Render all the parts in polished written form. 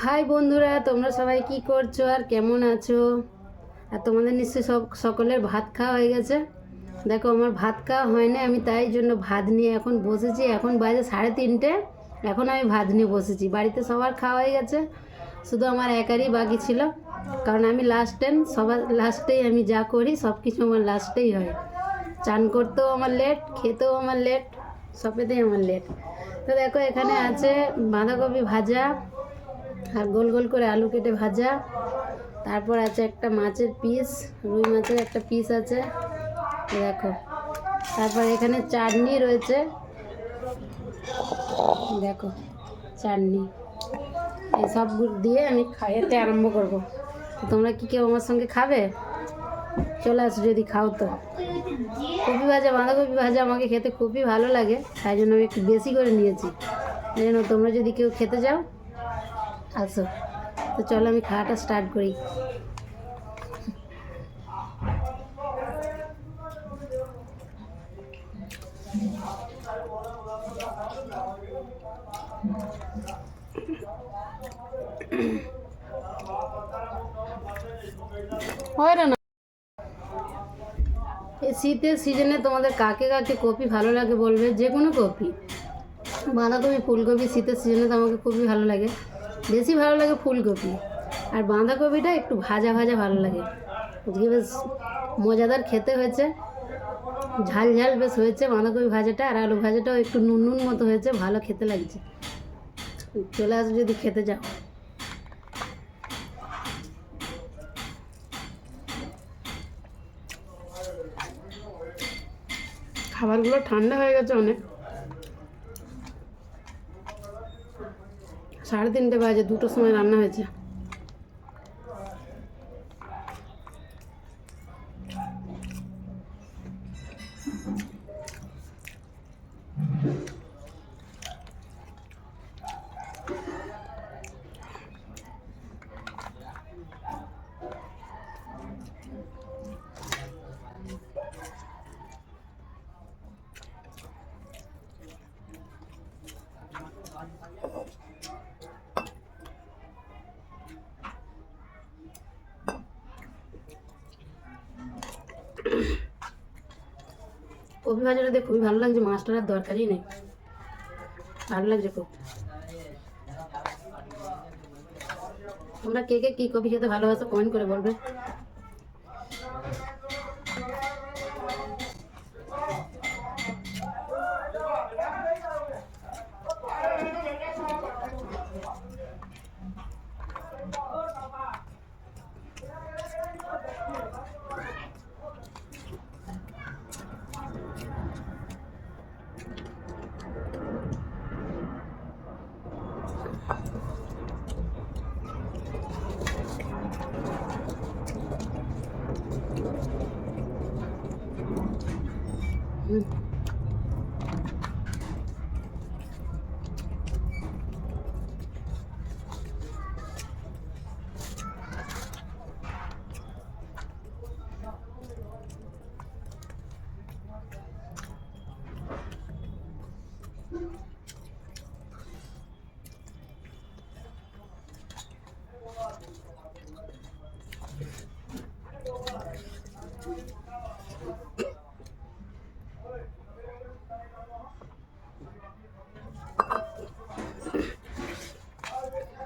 High বন্ধুরা, তোমরা সবাই কি করছো আর কেমন আছো? আর তোমাদের নিশ্চয়ই সকলের ভাত খাওয়া হয়ে গেছে। দেখো, আমার ভাত খাওয়া হয় না, আমি তাই জন্য ভাত নিয়ে এখন বসেছি। এখন বাজে 3:30। এখন আমি ভাত নিয়ে বসেছি। বাড়িতে সবার খাওয়া হয়ে গেছে, শুধু আমার একারই বাকি ছিল। কারণ আমি সবার লাস্টেই আমি যা করি সব কিছু আমার লাস্টেই হয়। চান করতেও আমার লেট, খেতেও আমার লেট, সবেতেই আমার লেট। তো দেখো, এখানে আছে বাঁধাকপি ভাজা, আর গোল গোল করে আলু কেটে ভাজা। তারপর আছে একটা মাছের পিস, রুই মাছের একটা পিস আছে, দেখো। তারপর এখানে চাটনি রয়েছে, দেখো চাটনি। এই সব দিয়ে আমি খাইতে আরম্ভ করব। তোমরা কি কেউ আমার সঙ্গে খাবে? চলে আসো যদি খাও তো। কপি ভাজা, বাঁধাকপি ভাজা আমাকে খেতে খুবই ভালো লাগে, তাই জন্য আমি একটু বেশি করে নিয়েছি। তাই জন্য তোমরা যদি কেউ খেতে যাও, আসো। তো চলো আমি খাওয়াটা স্টার্ট করি। হয় না। এই শীতের সিজনে তোমাদের কাকে কাকে কপি ভালো লাগে বলবে? যে কোনো কপি, বাঁধাকপি, ফুলকপি, শীতের সিজনে তো আমাকে খুবই ভালো লাগে। বেশি ভালো লাগে ফুলকপি, আর বাঁধাকপিটা একটু ভাজা ভাজা ভালো লাগে। আজকে বেশ মজাদার খেতে হয়েছে, ঝাল ঝাল বেশ হয়েছে বাঁধাকপি ভাজাটা, আর আলু ভাজাটাও একটু নুন নুন মতো হয়েছে, ভালো খেতে লাগছে। চলে আসো যদি খেতে যাও। খাবারগুলো ঠান্ডা হয়ে গেছে অনেক। 3:30 বাজে, 2টোর সময় রান্না হয়েছে। কপি ভাজাটা দিয়ে খুবই ভালো লাগছে, মাছটার আর দরকারই নেই, ভালো লাগছে খুব। তোমরা কে কে কী কপি খেতে ভালোবাসো কমেন্ট করে বলবে।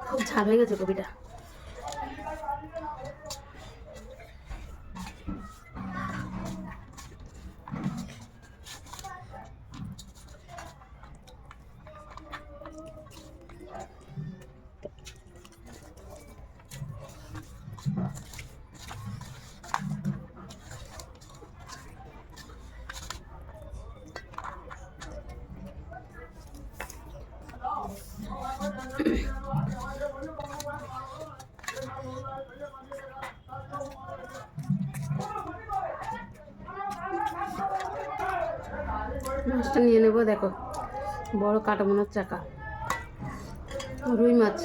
খুব ঝাল হয়ে গেছে কপিটা। মাছটা নিয়ে নেবো, দেখো বড় কাটা মনে হচ্ছে, চাকা রুই মাছ।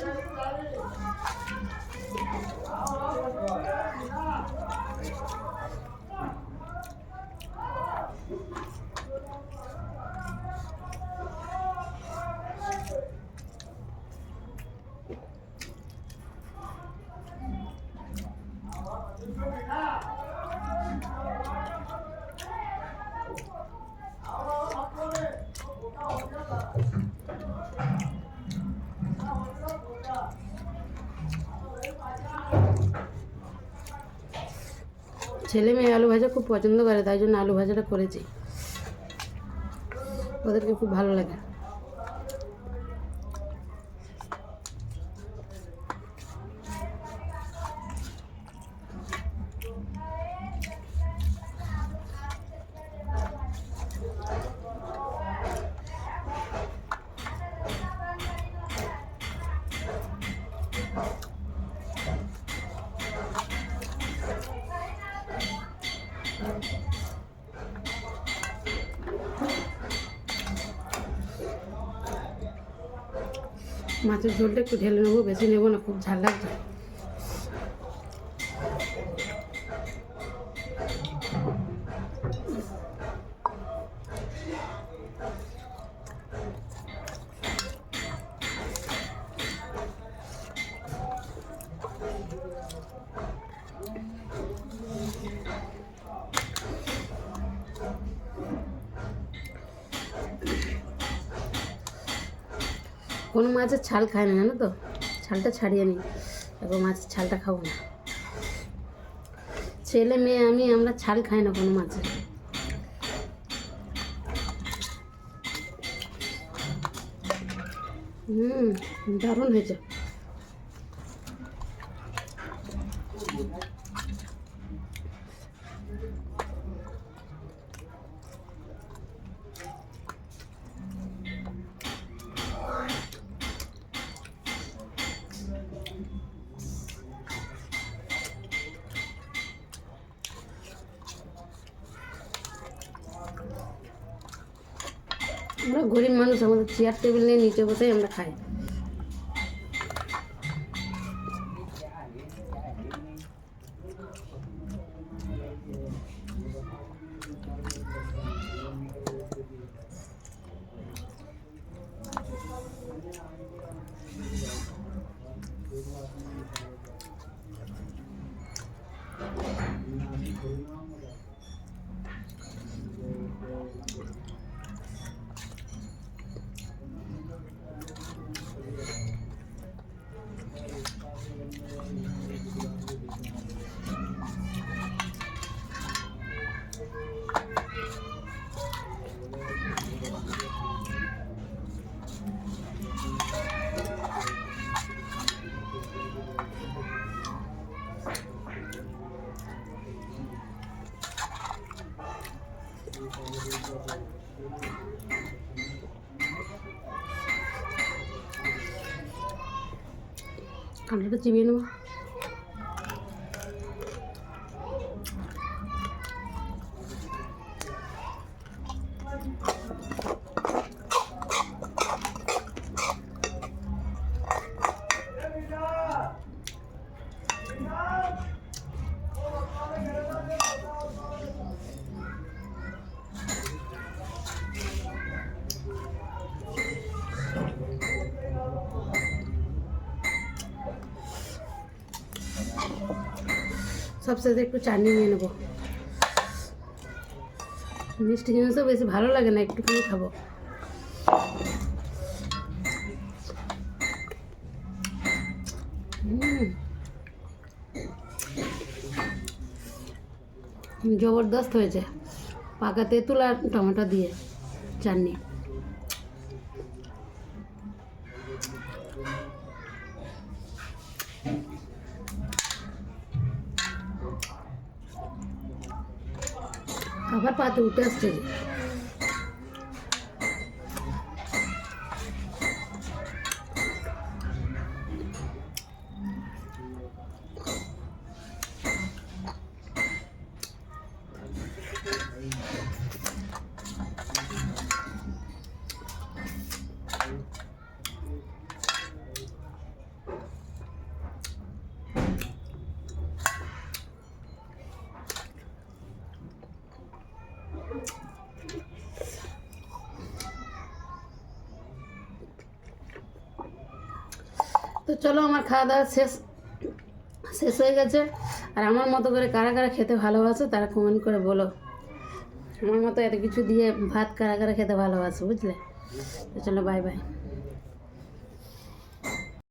ছেলে মেয়ে আলু ভাজা খুব পছন্দ করে, তাই জন্য আলু ভাজাটা করেছি, ওদেরকে খুব ভালো লাগে। মাছের ঝোলটা একটু ঢেলে নেবো, বেশি নেবো না, খুব ঝাল লাগছে। কোনো মাছের ছাল খায় না, জানো তো, ছালটা ছাড়িয়ে নিই, এবার মাছের ছালটা খাবো না। ছেলে মেয়ে আমরা ছাল খাই না কোনো মাছের। দারুণ হয়েছে। আমরা গরিব মানুষ, আমাদের চেয়ার টেবিল নিয়ে নিচে বসেই আমরা খাই। কাঁটাটা চিবিয়ে নেবো। সবসাথে একটু চাটনি নিয়ে নেবো, মিষ্টি জিনিসও বেশি ভালো লাগে না, একটুখানি খাবো। জবরদস্ত হয়েছে, পাকা তেঁতুল আর টমেটো দিয়ে চাটনি। আবার পাতে উঠে আসছে। তো চলো, আমার খাওয়া দাওয়া শেষ হয়ে গেছে। আর আমার মতো করে কারা কারা খেতে ভালোবাসো তারা কমেন্ট করে বলো, আমার মতো এত কিছু দিয়ে ভাত কারা কারা খেতে ভালোবাসো, বুঝলে? তো চলো, বাই বাই।